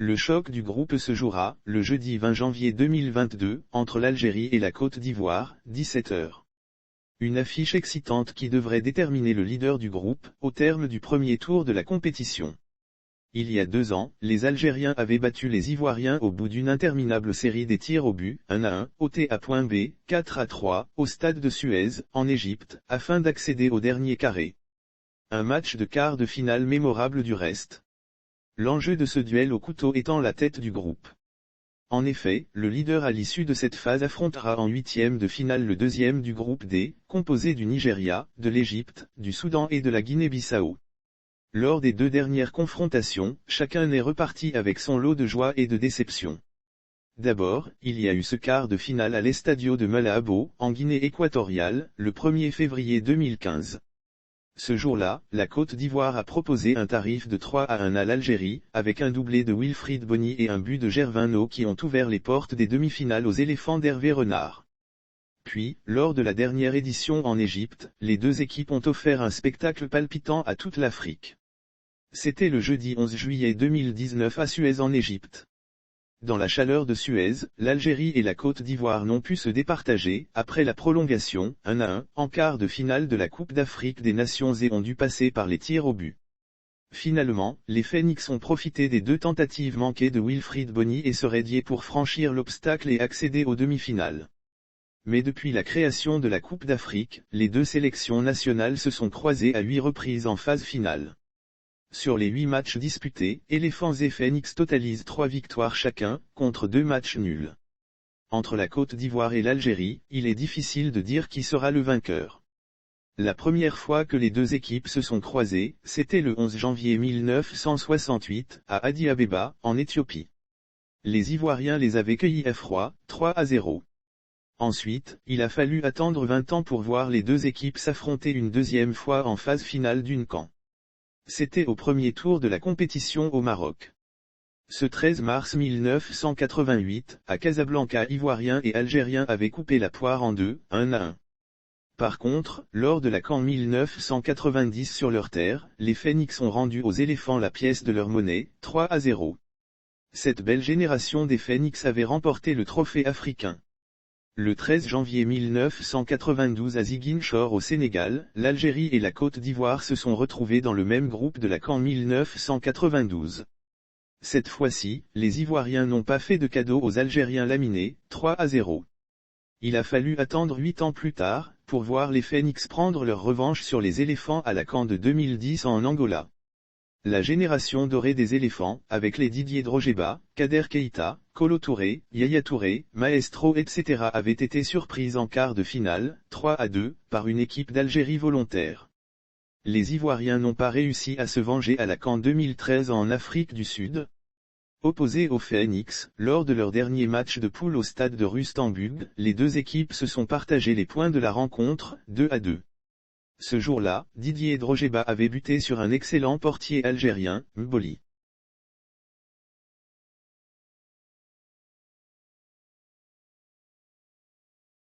Le choc du groupe se jouera, le jeudi 20 janvier 2022, entre l'Algérie et la Côte d'Ivoire, 17 h. Une affiche excitante qui devrait déterminer le leader du groupe, au terme du premier tour de la compétition. Il y a 2 ans, les Algériens avaient battu les Ivoiriens au bout d'une interminable série des tirs au but, 1-1, OT@B, 4-3, au stade de Suez, en Égypte, afin d'accéder au dernier carré. Un match de quart de finale mémorable du reste. L'enjeu de ce duel au couteau étant la tête du groupe. En effet, le leader à l'issue de cette phase affrontera en huitième de finale le deuxième du groupe D, composé du Nigeria, de l'Égypte, du Soudan et de la Guinée-Bissau. Lors des 2 dernières confrontations, chacun est reparti avec son lot de joie et de déception. D'abord, il y a eu ce quart de finale à l'Estadio de Malabo, en Guinée équatoriale, le 1er février 2015. Ce jour-là, la Côte d'Ivoire a proposé un tarif de 3-1 à l'Algérie, avec un doublé de Wilfried Bony et un but de Gervinho qui ont ouvert les portes des demi-finales aux éléphants d'Hervé Renard. Puis, lors de la dernière édition en Égypte, les 2 équipes ont offert un spectacle palpitant à toute l'Afrique. C'était le jeudi 11 juillet 2019 à Suez en Égypte. Dans la chaleur de Suez, l'Algérie et la Côte d'Ivoire n'ont pu se départager, après la prolongation, 1-1, en quart de finale de la Coupe d'Afrique des Nations et ont dû passer par les tirs au but. Finalement, les Phoenix ont profité des 2 tentatives manquées de Wilfried Bony et se raidier pour franchir l'obstacle et accéder aux demi-finales. Mais depuis la création de la Coupe d'Afrique, les 2 sélections nationales se sont croisées à 8 reprises en phase finale. Sur les 8 matchs disputés, Éléphants et Phoenix totalisent 3 victoires chacun, contre 2 matchs nuls. Entre la Côte d'Ivoire et l'Algérie, il est difficile de dire qui sera le vainqueur. La première fois que les 2 équipes se sont croisées, c'était le 11 janvier 1968, à Addis-Abeba, en Éthiopie. Les Ivoiriens les avaient cueillis à froid, 3-0. Ensuite, il a fallu attendre 20 ans pour voir les 2 équipes s'affronter une deuxième fois en phase finale d'une CAN. C'était au premier tour de la compétition au Maroc. Ce 13 mars 1988, à Casablanca, Ivoiriens et Algériens avaient coupé la poire en 2, 1-1. Par contre, lors de la CAN 1990 sur leur terre, les Phoenix ont rendu aux éléphants la pièce de leur monnaie, 3-0. Cette belle génération des Phoenix avait remporté le trophée africain. Le 13 janvier 1992 à Ziguinchor au Sénégal, l'Algérie et la Côte d'Ivoire se sont retrouvés dans le même groupe de la CAN 1992. Cette fois-ci, les Ivoiriens n'ont pas fait de cadeau aux Algériens laminés, 3-0. Il a fallu attendre 8 ans plus tard, pour voir les Phoenix prendre leur revanche sur les éléphants à la CAN de 2010 en Angola. La génération dorée des éléphants, avec les Didier Drogeba, Kader Keita, Kolo Touré, Yaya Touré, Maestro etc. avait été surprise en quart de finale, 3-2, par une équipe d'Algérie volontaire. Les Ivoiriens n'ont pas réussi à se venger à la CAN 2013 en Afrique du Sud. Opposés aux Phoenix, lors de leur dernier match de poule au stade de Rustenburg, les 2 équipes se sont partagé les points de la rencontre, 2-2. Ce jour-là, Didier Drogeba avait buté sur un excellent portier algérien, Mboli.